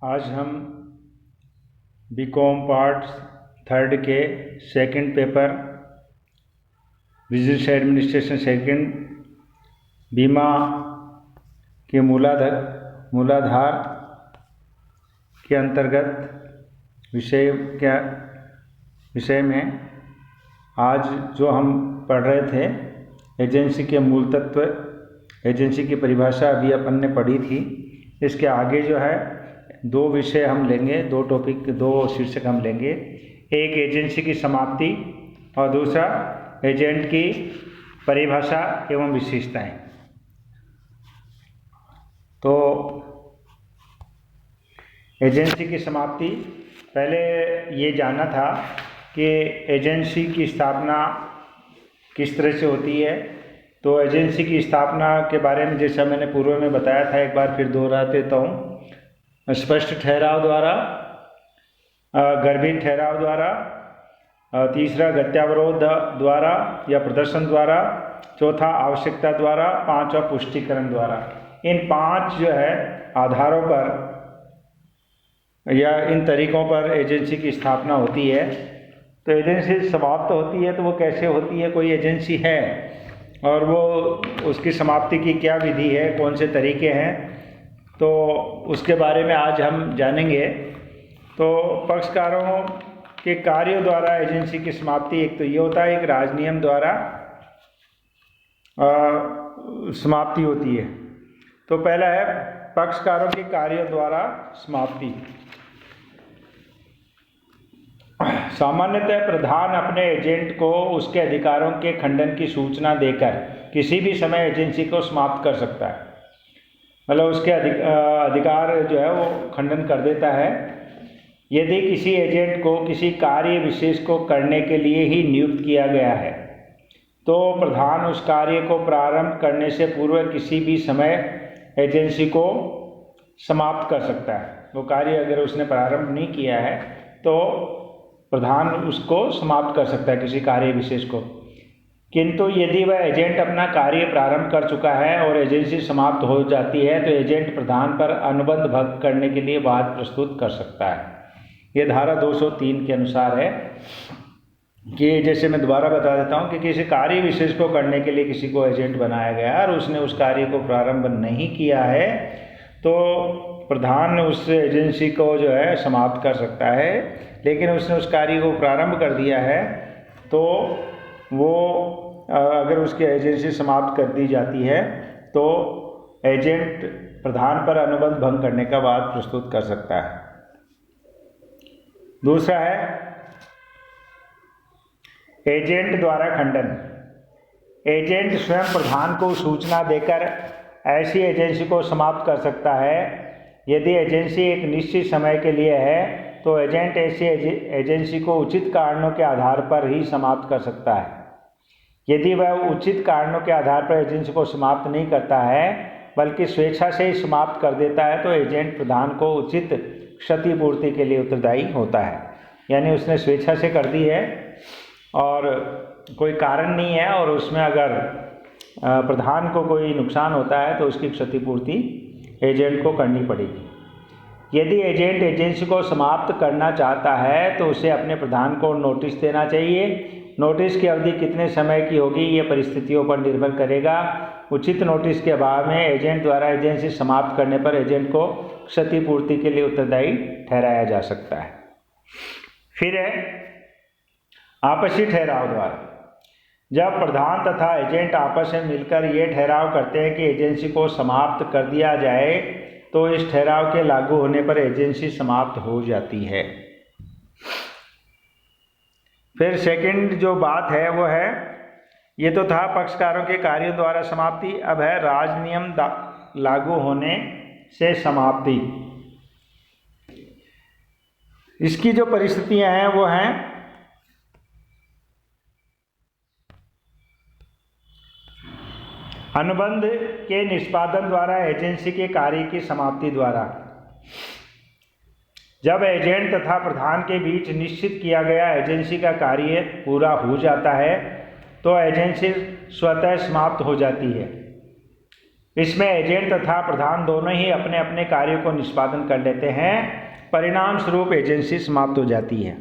आज हम BCom part 3 के second paper business administration second बीमा के मूलाधार के अंतर्गत विषय में आज जो हम पढ़ रहे थे एजेंसी के मूल तत्व, एजेंसी की परिभाषा अभी अपन ने पढ़ी थी। इसके आगे जो है दो विषय हम लेंगे, दो शीर्षक हम लेंगे। एक एजेंसी की समाप्ति और दूसरा एजेंट की परिभाषा एवं विशेषताएं। तो एजेंसी की समाप्ति, पहले ये जानना था कि एजेंसी की स्थापना किस तरह से होती है। तो एजेंसी की स्थापना के बारे में जैसा मैंने पूर्व में बताया था, एक बार फिर दोहरा देता हूँ। स्पष्ट ठहराव द्वारा, गर्भित ठहराव द्वारा, तीसरा गत्यावरोध द्वारा या प्रदर्शन द्वारा, चौथा आवश्यकता द्वारा, पांचवा पुष्टिकरण द्वारा। इन 5 जो है आधारों पर या इन तरीकों पर एजेंसी की स्थापना होती है। तो एजेंसी समाप्त होती है तो वो कैसे होती है, कोई एजेंसी है और वो उसकी समाप्ति की क्या विधि है, कौन से तरीके हैं, तो उसके बारे में आज हम जानेंगे। तो पक्षकारों के कार्यों द्वारा एजेंसी की समाप्ति, एक तो ये होता है, एक राजनियम द्वारा समाप्ति होती है। तो पहला है पक्षकारों के कार्यों द्वारा समाप्ति। सामान्यतः प्रधान अपने एजेंट को उसके अधिकारों के खंडन की सूचना देकर किसी भी समय एजेंसी को समाप्त कर सकता है। मतलब उसके अधिकार जो है वो खंडन कर देता है। यदि किसी एजेंट को किसी कार्य विशेष को करने के लिए ही नियुक्त किया गया है तो प्रधान उस कार्य को प्रारंभ करने से पूर्व किसी भी समय एजेंसी को समाप्त कर सकता है। वो कार्य अगर उसने प्रारंभ नहीं किया है तो प्रधान उसको समाप्त कर सकता है, किसी कार्य विशेष को। किंतु यदि वह एजेंट अपना कार्य प्रारंभ कर चुका है और एजेंसी समाप्त हो जाती है तो एजेंट प्रधान पर अनुबंध भंग करने के लिए वाद प्रस्तुत कर सकता है। ये धारा 203 के अनुसार है कि, जैसे मैं दोबारा बता देता हूँ, कि किसी कार्य विशेष को करने के लिए किसी को एजेंट बनाया गया और उसने उस कार्य को प्रारंभ नहीं किया है तो प्रधान उस एजेंसी को जो है समाप्त कर सकता है। लेकिन उसने उस कार्य को प्रारंभ कर दिया है तो वो अगर उसकी एजेंसी समाप्त कर दी जाती है तो एजेंट प्रधान पर अनुबंध भंग करने का वाद प्रस्तुत कर सकता है। दूसरा है एजेंट द्वारा खंडन। एजेंट स्वयं प्रधान को सूचना देकर ऐसी एजेंसी को समाप्त कर सकता है। यदि एजेंसी एक निश्चित समय के लिए है तो एजेंट ऐसी एजेंसी को उचित कारणों के आधार पर ही समाप्त कर सकता है। यदि वह उचित कारणों के आधार पर एजेंसी को समाप्त नहीं करता है बल्कि स्वेच्छा से ही समाप्त कर देता है तो एजेंट प्रधान को उचित क्षतिपूर्ति के लिए उत्तरदायी होता है। यानी उसने स्वेच्छा से कर दी है और कोई कारण नहीं है और उसमें अगर प्रधान को कोई नुकसान होता है तो उसकी क्षतिपूर्ति एजेंट को करनी पड़ेगी। यदि एजेंट एजेंसी को समाप्त करना चाहता है तो उसे अपने प्रधान को नोटिस देना चाहिए। नोटिस की अवधि कितने समय की होगी ये परिस्थितियों पर निर्भर करेगा। उचित नोटिस के अभाव में एजेंट द्वारा एजेंसी समाप्त करने पर एजेंट को क्षतिपूर्ति के लिए उत्तरदायी ठहराया जा सकता है। फिर है आपसी ठहराव द्वारा। जब प्रधान तथा एजेंट आपस में मिलकर ये ठहराव करते हैं कि एजेंसी को समाप्त कर दिया जाए तो इस ठहराव के लागू होने पर एजेंसी समाप्त हो जाती है। फिर सेकंड जो बात है वो है, ये तो था पक्षकारों के कार्यों द्वारा समाप्ति, अब है राजनियम लागू होने से समाप्ति। इसकी जो परिस्थितियां हैं वो हैं अनुबंध के निष्पादन द्वारा एजेंसी के कार्य की समाप्ति द्वारा। जब एजेंट तथा प्रधान के बीच निश्चित किया गया एजेंसी का कार्य पूरा हो जाता है तो एजेंसी स्वतः समाप्त हो जाती है। इसमें एजेंट तथा प्रधान दोनों ही अपने अपने कार्यों को निष्पादन कर लेते हैं, परिणाम स्वरूप एजेंसी समाप्त हो जाती है।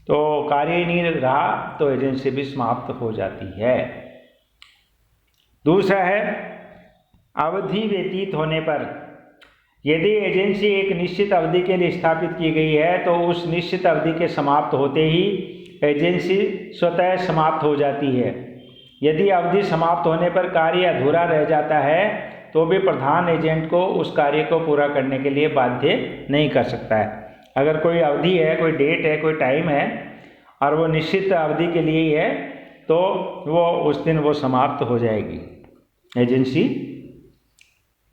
तो कार्य ही नहीं रहा तो एजेंसी भी समाप्त हो जाती है। दूसरा है अवधि व्यतीत होने पर। यदि एजेंसी एक निश्चित अवधि के लिए स्थापित की गई है तो उस निश्चित अवधि के समाप्त होते ही एजेंसी स्वतः समाप्त हो जाती है। यदि अवधि समाप्त होने पर कार्य अधूरा रह जाता है तो भी प्रधान एजेंट को उस कार्य को पूरा करने के लिए बाध्य नहीं कर सकता है। अगर कोई अवधि है, कोई डेट है, कोई टाइम है और वो निश्चित अवधि के लिए ही है तो वो उस दिन वो समाप्त हो जाएगी एजेंसी।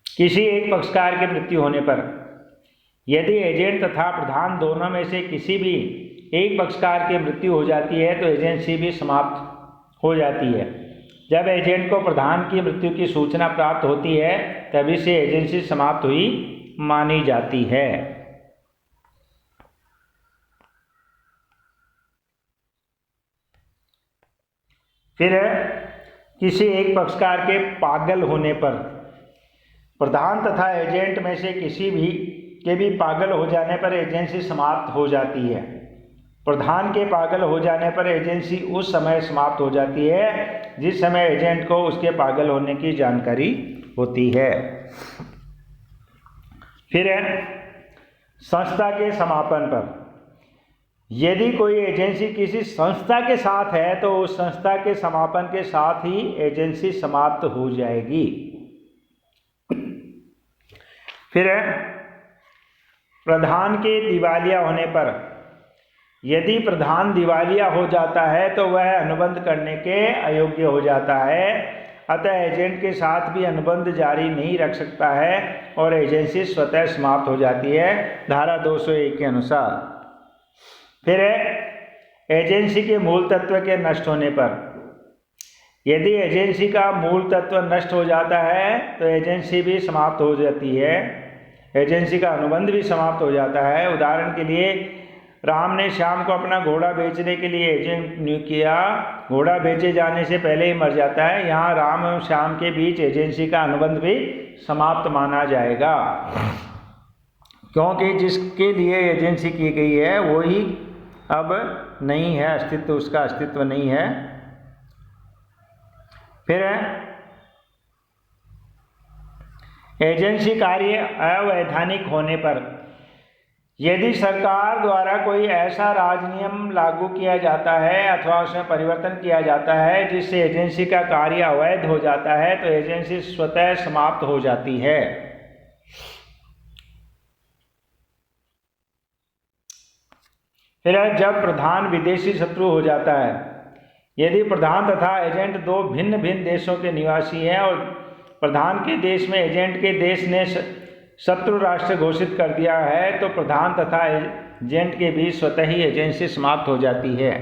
किसी एक पक्षकार की मृत्यु होने पर यदि एजेंट तथा प्रधान दोनों में से किसी भी एक पक्षकार की मृत्यु हो जाती है तो एजेंसी भी समाप्त हो जाती है। जब एजेंट को प्रधान की मृत्यु की सूचना प्राप्त होती है तभी से एजेंसी समाप्त हुई मानी जाती है। फिर किसी एक पक्षकार के पागल होने पर प्रधान तथा एजेंट में से किसी भी के भी पागल हो जाने पर एजेंसी समाप्त हो जाती है। प्रधान के पागल हो जाने पर एजेंसी उस समय समाप्त हो जाती है जिस समय एजेंट को उसके पागल होने की जानकारी होती है। फिर संस्था के समापन पर यदि कोई एजेंसी किसी संस्था के साथ है तो उस संस्था के समापन के साथ ही एजेंसी समाप्त हो जाएगी। फिर प्रधान के दिवालिया होने पर यदि प्रधान दिवालिया हो जाता है तो वह अनुबंध करने के अयोग्य हो जाता है, अतः एजेंट के साथ भी अनुबंध जारी नहीं रख सकता है और एजेंसी स्वतः समाप्त हो जाती है धारा 201 के अनुसार। फिर एजेंसी के मूल तत्व के नष्ट होने पर यदि एजेंसी का मूल तत्व नष्ट हो जाता है तो एजेंसी भी समाप्त हो जाती है, एजेंसी का अनुबंध भी समाप्त हो जाता है। उदाहरण के लिए राम ने श्याम को अपना घोड़ा बेचने के लिए एजेंट नियुक्त किया, घोड़ा बेचे जाने से पहले ही मर जाता है। यहाँ राम एवं श्याम के बीच एजेंसी का अनुबंध भी समाप्त माना जाएगा क्योंकि जिसके लिए एजेंसी की गई है वो ही अब नहीं है, अस्तित्व उसका अस्तित्व नहीं है। फिर एजेंसी कार्य अवैधानिक होने पर यदि सरकार द्वारा कोई ऐसा राजनियम लागू किया जाता है अथवा उसमें परिवर्तन किया जाता है जिससे एजेंसी का कार्य अवैध हो जाता है तो एजेंसी स्वतः समाप्त हो जाती है। फिर जब प्रधान विदेशी शत्रु हो जाता है, यदि प्रधान तथा एजेंट दो भिन्न भिन्न देशों के निवासी हैं और प्रधान के देश में एजेंट के देश ने शत्रु राष्ट्र घोषित कर दिया है तो प्रधान तथा एजेंट के बीच स्वतः ही एजेंसी समाप्त हो जाती है।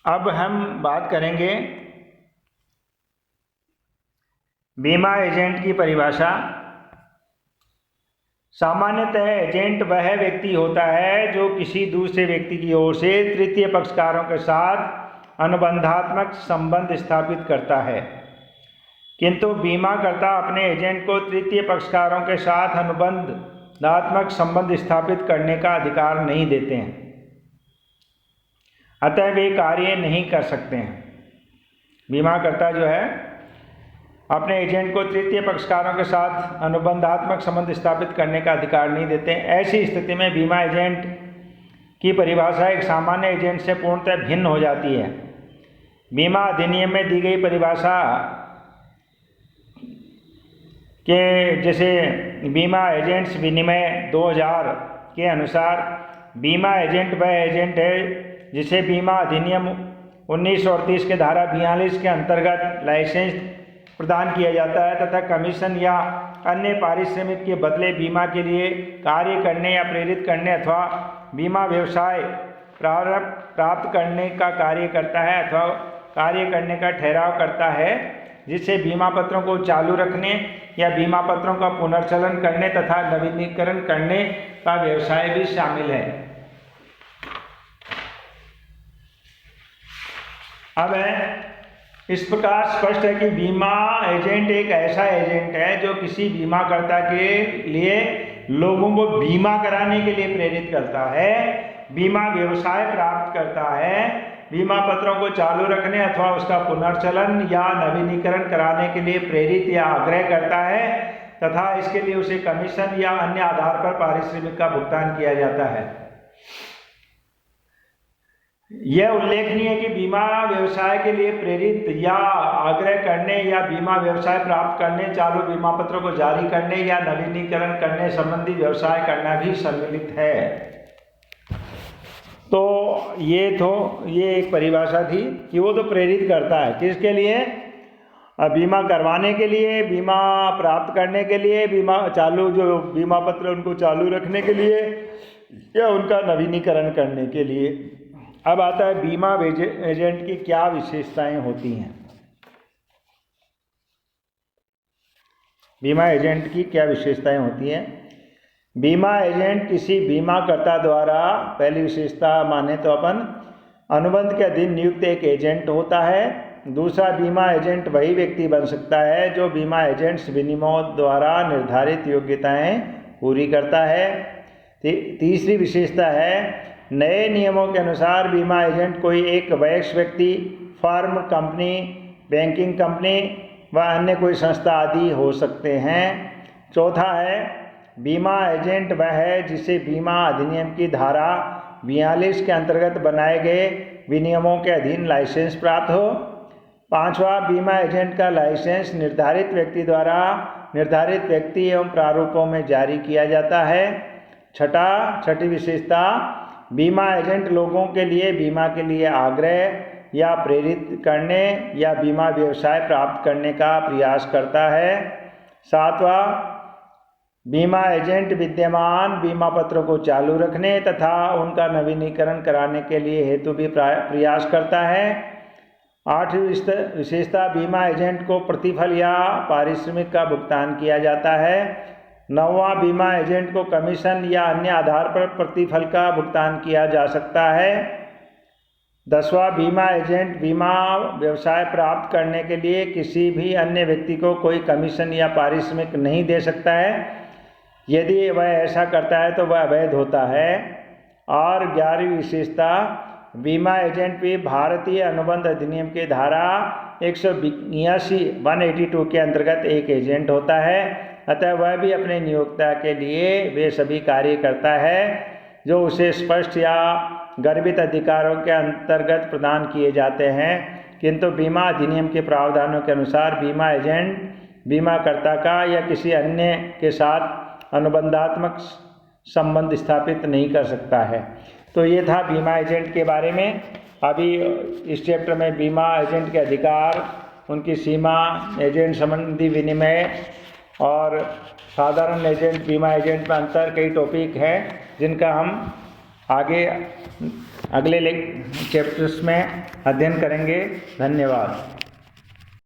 अब हम बात करेंगे बीमा एजेंट की परिभाषा। सामान्यतः एजेंट वह व्यक्ति होता है जो किसी दूसरे व्यक्ति की ओर से तृतीय पक्षकारों के साथ अनुबंधात्मक संबंध स्थापित करता है, किंतु बीमाकर्ता अपने एजेंट को तृतीय पक्षकारों के साथ अनुबंधात्मक संबंध स्थापित करने का अधिकार नहीं देते हैं, अतः वे कार्य नहीं कर सकते हैं। बीमाकर्ता जो है अपने एजेंट को तृतीय पक्षकारों के साथ अनुबंधात्मक संबंध स्थापित करने का अधिकार नहीं देते। ऐसी स्थिति में बीमा एजेंट की परिभाषा एक सामान्य एजेंट से पूर्णतः भिन्न हो जाती है। बीमा अधिनियम में दी गई परिभाषा के जैसे बीमा एजेंट्स विनिमय 2000 के अनुसार बीमा एजेंट वह एजेंट है जिसे बीमा अधिनियम 1938 के धारा 42 के अंतर्गत लाइसेंस प्रदान किया जाता है तथा कमीशन या अन्य पारिश्रमिक के बदले बीमा के लिए कार्य करने या प्रेरित करने अथवा बीमा व्यवसाय प्राप्त करने का कार्य करता है अथवा कार्य करने का ठहराव करता है, जिससे बीमा पत्रों को चालू रखने या बीमा पत्रों का पुनर्चलन करने तथा नवीनीकरण करने का व्यवसाय भी शामिल है। अब इस प्रकार स्पष्ट है कि बीमा एजेंट एक ऐसा एजेंट है जो किसी बीमाकर्ता के लिए लोगों को बीमा कराने के लिए प्रेरित करता है, बीमा व्यवसाय प्राप्त करता है, बीमा पत्रों को चालू रखने अथवा उसका पुनर्चलन या नवीनीकरण कराने के लिए प्रेरित या आग्रह करता है तथा इसके लिए उसे कमीशन या अन्य आधार पर पारिश्रमिक का भुगतान किया जाता है। यह उल्लेखनीय है कि बीमा व्यवसाय के लिए प्रेरित या आग्रह करने या बीमा व्यवसाय प्राप्त करने, चालू बीमा पत्रों को जारी करने या नवीनीकरण करने संबंधी व्यवसाय करना भी सम्मिलित है। तो ये एक परिभाषा थी कि वो तो प्रेरित करता है किसके लिए, बीमा करवाने के लिए, बीमा प्राप्त करने के लिए, बीमा चालू जो बीमा पत्र उनको चालू रखने के लिए या उनका नवीनीकरण करने के लिए। अब आता है बीमा एजेंट की क्या विशेषताएं होती हैं। बीमा एजेंट की क्या विशेषताएं होती हैं। बीमा एजेंट किसी बीमाकर्ता द्वारा, पहली विशेषता माने तो अपन अनुबंध के अधीन नियुक्त एक एजेंट होता है। दूसरा, बीमा एजेंट वही व्यक्ति बन सकता है जो बीमा एजेंट्स विनिमय द्वारा निर्धारित योग्यताएं पूरी करता है। तीसरी विशेषता है, नए नियमों के अनुसार बीमा एजेंट कोई एक वयस्क व्यक्ति, फर्म, कंपनी, बैंकिंग कंपनी व अन्य कोई संस्था आदि हो सकते हैं। चौथा है, बीमा एजेंट वह है जिसे बीमा अधिनियम की धारा 42 के अंतर्गत बनाए गए विनियमों के अधीन लाइसेंस प्राप्त हो। पांचवा, बीमा एजेंट का लाइसेंस निर्धारित व्यक्ति द्वारा निर्धारित व्यक्ति एवं प्रारूपों में जारी किया जाता है। छठी विशेषता, बीमा एजेंट लोगों के लिए बीमा के लिए आग्रह या प्रेरित करने या बीमा व्यवसाय प्राप्त करने का प्रयास करता है। सातवां, बीमा एजेंट विद्यमान बीमा पत्रों को चालू रखने तथा उनका नवीनीकरण कराने के लिए हेतु भी प्रयास करता है। आठवीं विशेषता, बीमा एजेंट को प्रतिफल या पारिश्रमिक का भुगतान किया जाता है। नौवां, बीमा एजेंट को कमीशन या अन्य आधार पर प्रतिफल का भुगतान किया जा सकता है। 10वां, बीमा एजेंट बीमा व्यवसाय प्राप्त करने के लिए किसी भी अन्य व्यक्ति को कोई कमीशन या पारिश्रमिक नहीं दे सकता है। यदि वह ऐसा करता है तो वह अवैध होता है। और 11वीं विशेषता, बीमा एजेंट भी भारतीय अनुबंध अधिनियम के धारा 182 के अंतर्गत एक एजेंट होता है, अतः वह भी अपने नियोक्ता के लिए वे सभी कार्य करता है जो उसे स्पष्ट या गर्भित अधिकारों के अंतर्गत प्रदान किए जाते हैं। किंतु बीमा अधिनियम के प्रावधानों के अनुसार बीमा एजेंट बीमाकर्ता का या किसी अन्य के साथ अनुबंधात्मक संबंध स्थापित नहीं कर सकता है। तो ये था बीमा एजेंट के बारे में। अभी इस चैप्टर में बीमा एजेंट के अधिकार, उनकी सीमा, एजेंट संबंधी विनिमय और साधारण एजेंट बीमा एजेंट में अंतर, कई टॉपिक हैं जिनका हम आगे अगले चैप्टर्स में अध्ययन करेंगे। धन्यवाद।